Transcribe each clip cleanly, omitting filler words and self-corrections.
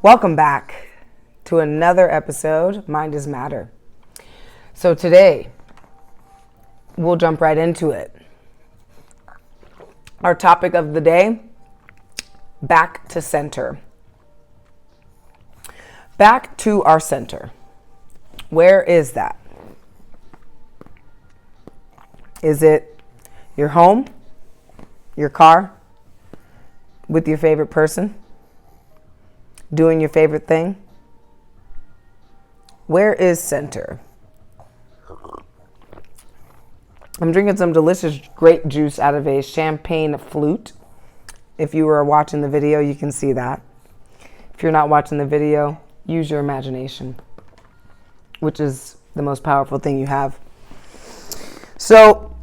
Welcome back to another episode, Mind is Matter. So today, we'll jump right into it. Our topic of the day, back to center. Back to our center. Where is that? Is it your home, your car, with your favorite person, doing your favorite thing? Where is center? I'm drinking some delicious grape juice out of a champagne flute. If you were watching the video, you can see that. If you're not watching the video, use your imagination, which is the most powerful thing you have. So,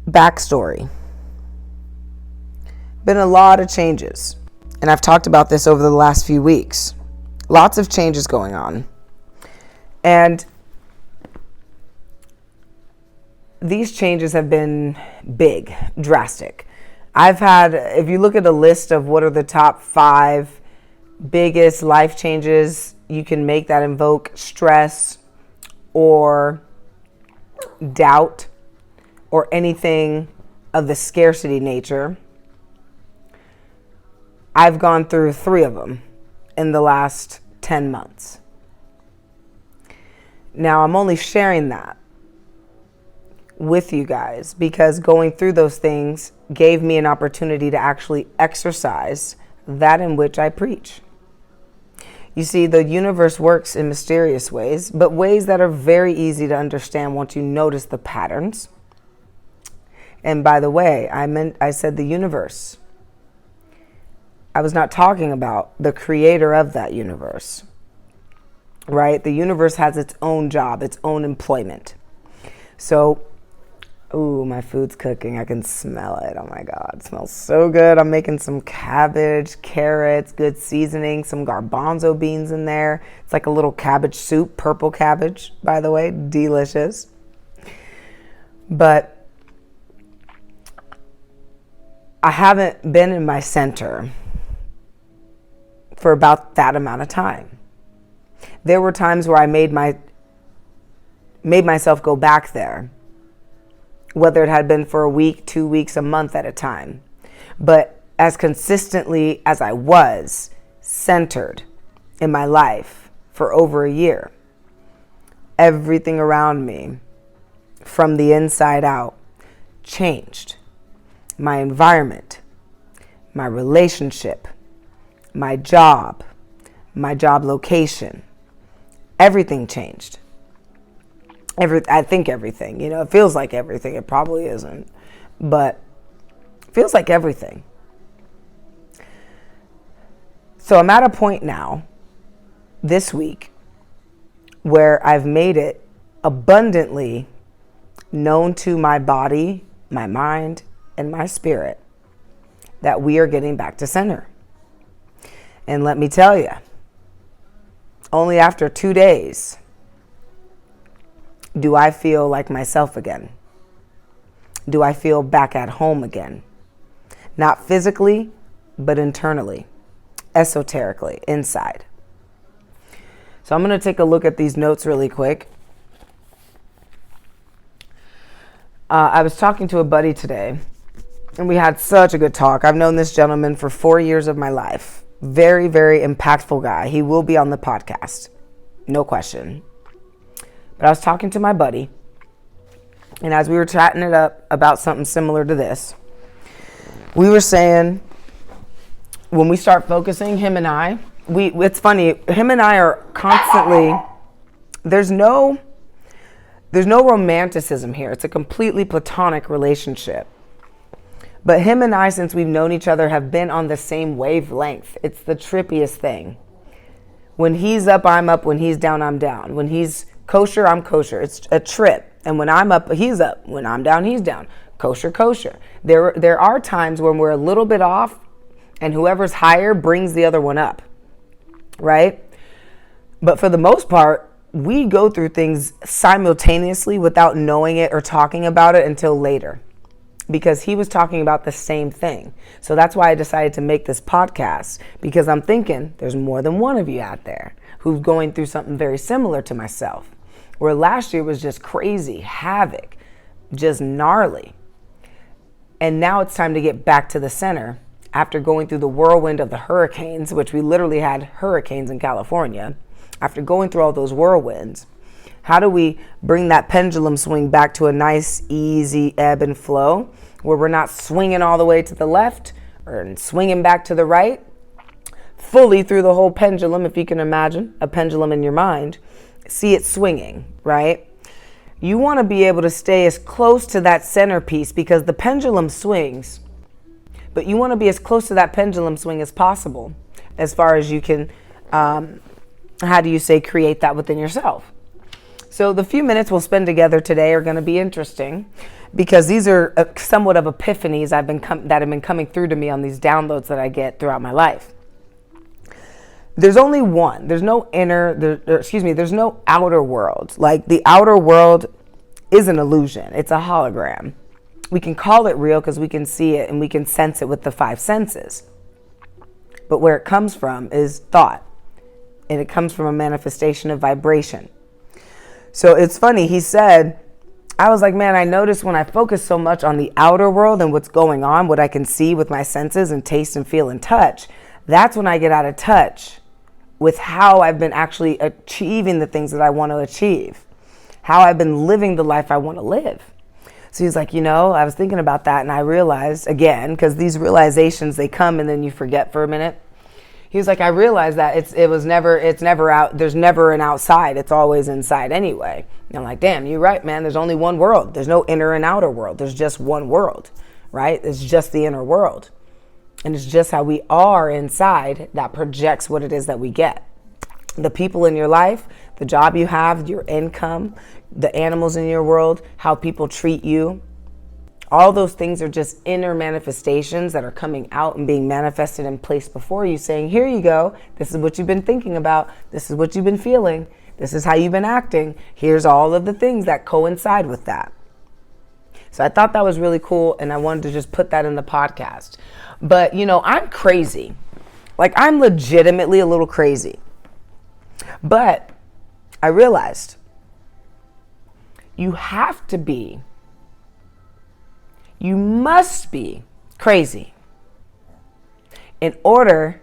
backstory. Been a lot of changes, and I've talked about this over the last few weeks. Lots of changes going on. And these changes have been big, drastic. If you look at a list of what are the top 5 biggest life changes you can make that invoke stress or doubt or anything of the scarcity nature, I've gone through 3 of them in the last 10 months. Now, I'm only sharing that with you guys because going through those things gave me an opportunity to actually exercise that in which I preach. You see, the universe works in mysterious ways, but ways that are very easy to understand once you notice the patterns. And by the way, I said the universe. I was not talking about the creator of that universe, right? The universe has its own job, its own employment. So, ooh, my food's cooking. I can smell it. Oh my God, it smells so good. I'm making some cabbage, carrots, good seasoning, some garbanzo beans in there. It's like a little cabbage soup, purple cabbage, by the way, delicious. But I haven't been in my center for about that amount of time. There were times where I made myself go back there, whether it had been for a week, 2 weeks, a month at a time. But as consistently as I was centered in my life for over a year, everything around me from the inside out changed. My environment, my relationship, my job location, everything changed. I think everything, it feels like everything. It probably isn't, but it feels like everything. So I'm at a point now this week where I've made it abundantly known to my body, my mind, and my spirit that we are getting back to center. And let me tell you, only after 2 days do I feel like myself again. Do I feel back at home again? Not physically, but internally, esoterically, inside. So I'm going to take a look at these notes really quick. I was talking to a buddy today, and we had such a good talk. I've known this gentleman for 4 years of my life. Very, very impactful guy. He will be on the podcast. No question. But I was talking to my buddy, and as we were chatting it up about something similar to this, we were saying when we start focusing, him and I, it's funny, him and I are constantly, there's no romanticism here. It's a completely platonic relationship. But him and I, since we've known each other, have been on the same wavelength. It's the trippiest thing. When he's up, I'm up. When he's down, I'm down. When he's kosher, I'm kosher. It's a trip. And when I'm up, he's up. When I'm down, he's down. Kosher, kosher. There are times when we're a little bit off, and whoever's higher brings the other one up, right? But for the most part, we go through things simultaneously without knowing it or talking about it until later. because he was talking about the same thing. So that's why I decided to make this podcast, because I'm thinking there's more than one of you out there who's going through something very similar to myself, where last year was just crazy, havoc, just gnarly. And now it's time to get back to the center after going through the whirlwind of the hurricanes, which we literally had hurricanes in California. After going through all those whirlwinds, how do we bring that pendulum swing back to a nice, easy ebb and flow where we're not swinging all the way to the left or swinging back to the right, fully through the whole pendulum, if you can imagine a pendulum in your mind, see it swinging, right? You want to be able to stay as close to that centerpiece because the pendulum swings, but you want to be as close to that pendulum swing as possible as far as you can, create that within yourself. So the few minutes we'll spend together today are going to be interesting because these are somewhat of epiphanies that have been coming through to me on these downloads that I get throughout my life. There's only one. There's no there's no outer world. Like the outer world is an illusion. It's a hologram. We can call it real because we can see it and we can sense it with the 5 senses. But where it comes from is thought. And it comes from a manifestation of vibration. So it's funny, he said, I was like, man, I noticed when I focus so much on the outer world and what's going on, what I can see with my senses and taste and feel and touch, that's when I get out of touch with how I've been actually achieving the things that I want to achieve, how I've been living the life I want to live. So he's like, I was thinking about that and I realized, again, because these realizations, they come and then you forget for a minute. He was like, I realized that it's never out. There's never an outside. It's always inside anyway. And I'm like, damn, you're right, man. There's only one world. There's no inner and outer world. There's just one world, right? It's just the inner world. And it's just how we are inside that projects what it is that we get. The people in your life, the job you have, your income, the animals in your world, how people treat you. All those things are just inner manifestations that are coming out and being manifested and placed before you, saying, here you go. This is what you've been thinking about. This is what you've been feeling. This is how you've been acting. Here's all of the things that coincide with that. So I thought that was really cool, and I wanted to just put that in the podcast. But, I'm crazy. Like, I'm legitimately a little crazy. But I realized you must be crazy in order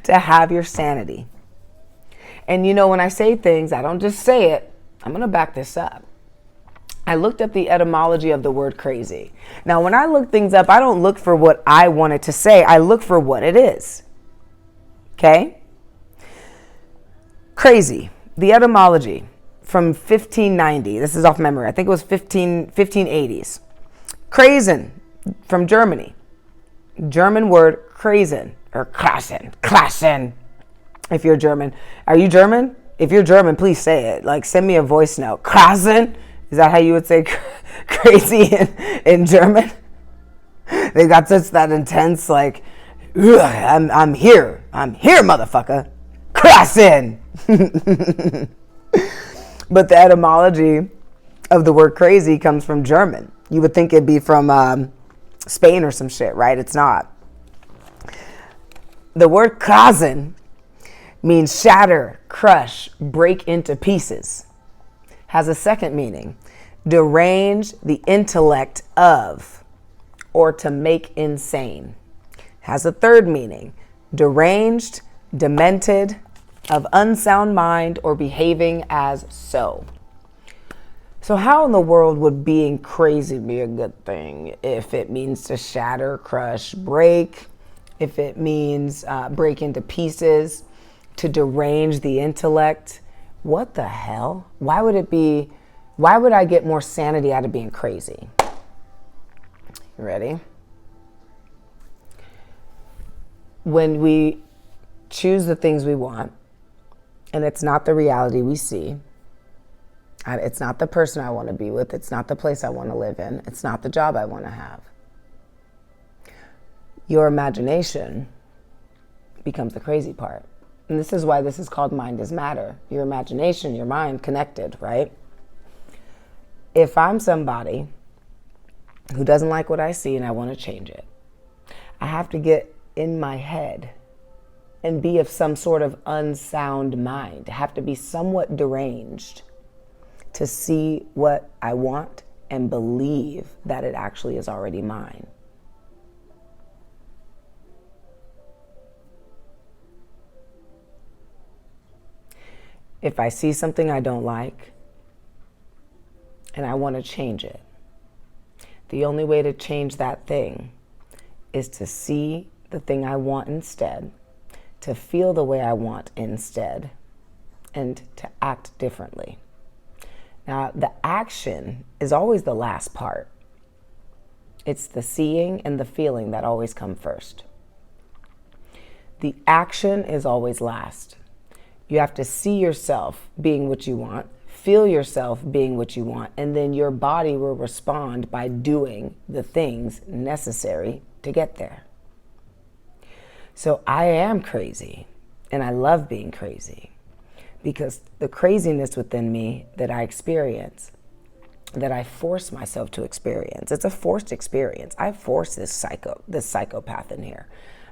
to have your sanity. And when I say things, I don't just say it. I'm going to back this up. I looked up the etymology of the word crazy. Now, when I look things up, I don't look for what I want it to say. I look for what it is. Okay? Crazy. The etymology from 1590. This is off memory. I think it was 1580s. Crazen from Germany. German word crazen or klassen. If you're German. Are you German? If you're German, please say it. Like, send me a voice note. Klassen. Is that how you would say crazy in German? They got such that intense, like, I'm here, motherfucker. Klassen. But the etymology of the word crazy comes from German. You would think it'd be from Spain or some shit, right? It's not. The word krasen means shatter, crush, break into pieces. Has a second meaning, derange the intellect of, or to make insane. Has a third meaning, deranged, demented, of unsound mind or behaving as so. So how in the world would being crazy be a good thing if it means to shatter, crush, break, if it means break into pieces, to derange the intellect? What the hell? Why would I get more sanity out of being crazy? You ready? When we choose the things we want, and it's not the reality we see, it's not the person I want to be with, it's not the place I want to live in, it's not the job I want to have, your imagination becomes the crazy part. And this is why this is called mind is matter. Your imagination, your mind connected, right? If I'm somebody who doesn't like what I see and I want to change it. I have to get in my head and be of some sort of unsound mind. I have to be somewhat deranged to see what I want and believe that it actually is already mine. If I see something I don't like and I want to change it, the only way to change that thing is to see the thing I want instead, to feel the way I want instead, and to act differently. Now, the action is always the last part. It's the seeing and the feeling that always come first. The action is always last. You have to see yourself being what you want, feel yourself being what you want, and then your body will respond by doing the things necessary to get there. So I am crazy, and I love being crazy, because the craziness within me that I experience, that I force myself to experience, it's a forced experience. I force this psychopath in here.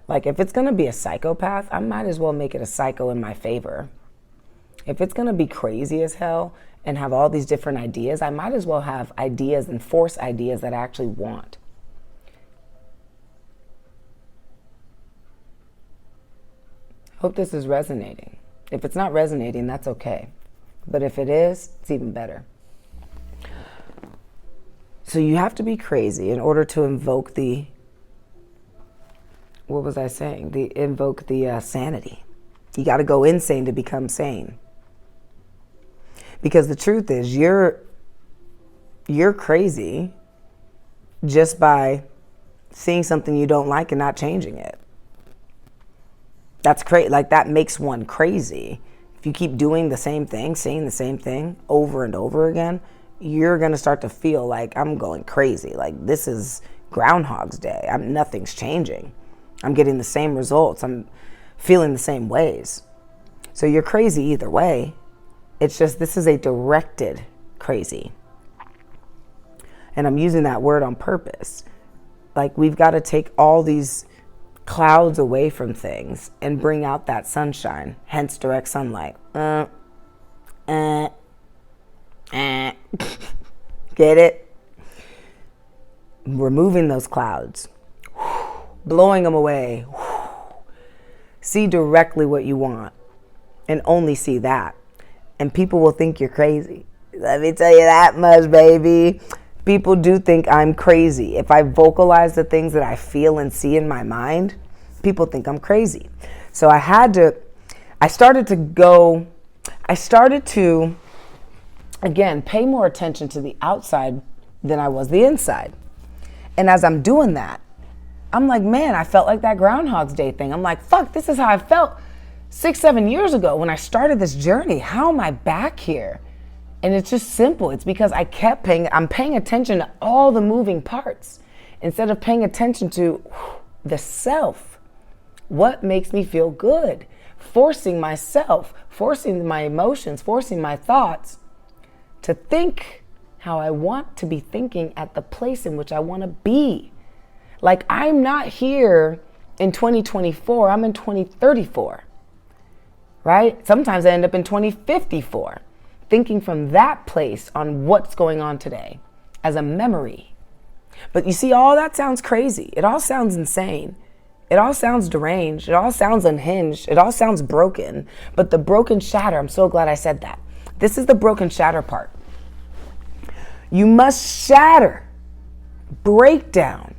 Like, if it's going to be a psychopath, I might as well make it a psycho in my favor. If it's going to be crazy as hell and have all these different ideas, I might as well have ideas and force ideas that I actually want. Hope this is resonating. If it's not resonating, that's okay. But if it is, it's even better. So you have to be crazy in order to invoke the, what was I saying? Invoke the sanity. You got to go insane to become sane. Because the truth is, you're crazy just by seeing something you don't like and not changing it. That's crazy. Like, that makes one crazy. If you keep doing the same thing, saying the same thing over and over again, you're going to start to feel like, I'm going crazy. Like, this is Groundhog's Day. Nothing's changing. I'm getting the same results. I'm feeling the same ways. So you're crazy either way. It's just, this is a directed crazy. And I'm using that word on purpose. Like, we've got to take all these clouds away from things and bring out that sunshine, hence direct sunlight. Get it? Removing those clouds, blowing them away. See directly what you want and only see that. And people will think you're crazy. Let me tell you that much, baby. People do think I'm crazy. If I vocalize the things that I feel and see in my mind, people think I'm crazy. So I started to, again, pay more attention to the outside than I was the inside. And as I'm doing that, I'm like, man, I felt like that Groundhog's Day thing. I'm like, fuck, this is how I felt 6-7 years ago when I started this journey. How am I back here? And it's just simple. It's because I'm paying attention to all the moving parts instead of paying attention to the self. What makes me feel good? Forcing myself, forcing my emotions, forcing my thoughts to think how I want to be thinking at the place in which I want to be. Like, I'm not here in 2024, I'm in 2034, right? Sometimes I end up in 2054, thinking from that place on what's going on today as a memory. But you see, all that sounds crazy. It all sounds insane. It all sounds deranged. It all sounds unhinged. It all sounds broken. But the broken shatter, I'm so glad I said that. This is the broken shatter part. You must shatter, break down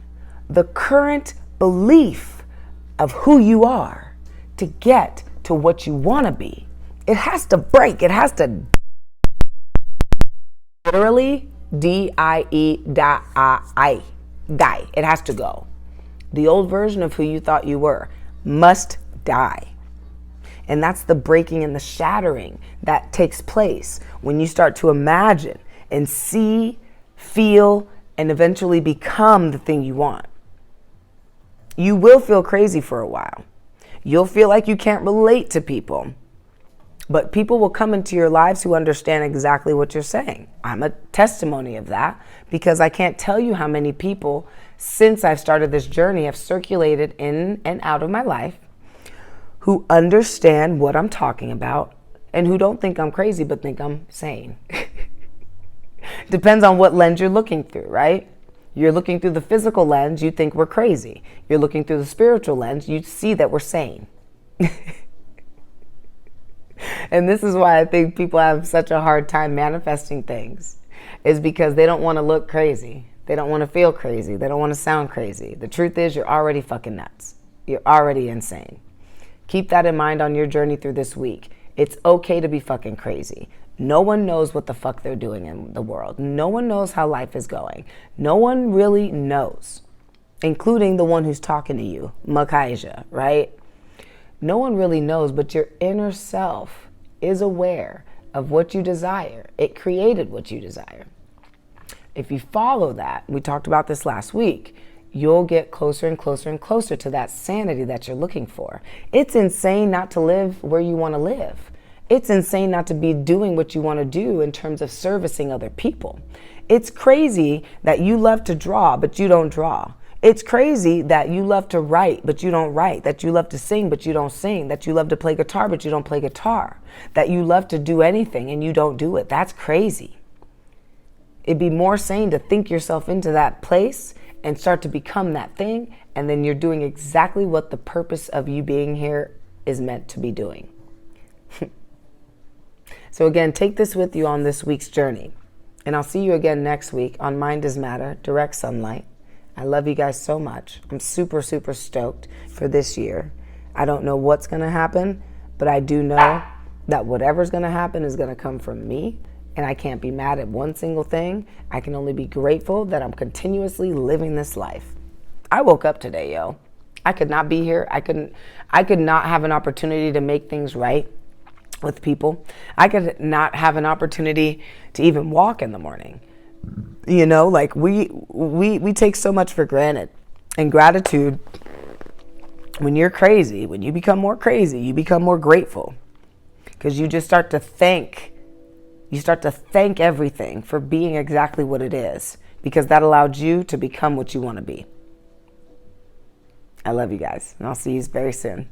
the current belief of who you are to get to what you want to be. It has to break. It has to literally die. It has to go. The old version of who you thought you were must die. And that's the breaking and the shattering that takes place when you start to imagine and see, feel, and eventually become the thing you want. You will feel crazy for a while. You'll feel like you can't relate to people. But people will come into your lives who understand exactly what you're saying. I'm a testimony of that, because I can't tell you how many people since I've started this journey have circulated in and out of my life who understand what I'm talking about and who don't think I'm crazy but think I'm sane. Depends on what lens you're looking through, right? You're looking through the physical lens, you think we're crazy. You're looking through the spiritual lens, you see that we're sane. And this is why I think people have such a hard time manifesting things, is because they don't want to look crazy. They don't want to feel crazy. They don't want to sound crazy. The truth is, you're already fucking nuts. You're already insane. Keep that in mind on your journey through this week. It's okay to be fucking crazy. No one knows what the fuck they're doing in the world. No one knows how life is going. No one really knows, including the one who's talking to you, Makaija, right? No one really knows, but your inner self is aware of what you desire. It created what you desire. If you follow that, we talked about this last week, you'll get closer and closer and closer to that sanity that you're looking for. It's insane not to live where you want to live. It's insane not to be doing what you want to do in terms of servicing other people. It's crazy that you love to draw, but you don't draw. It's crazy that you love to write, but you don't write, that you love to sing, but you don't sing, that you love to play guitar, but you don't play guitar, that you love to do anything and you don't do it. That's crazy. It'd be more sane to think yourself into that place and start to become that thing, and then you're doing exactly what the purpose of you being here is meant to be doing. So again, take this with you on this week's journey. And I'll see you again next week on Mind is Matter, Direct Sunlight. I love you guys so much. I'm super, super stoked for this year. I don't know what's going to happen, but I do know that whatever's going to happen is going to come from me. And I can't be mad at one single thing. I can only be grateful that I'm continuously living this life. I woke up today, yo. I could not be here. I could not have an opportunity to make things right with people. I could not have an opportunity to even walk in the morning. You know, like we take so much for granted. And gratitude, when you're crazy, when you become more crazy, you become more grateful. Because you just start to thank everything for being exactly what it is. Because that allowed you to become what you want to be. I love you guys. And I'll see you very soon.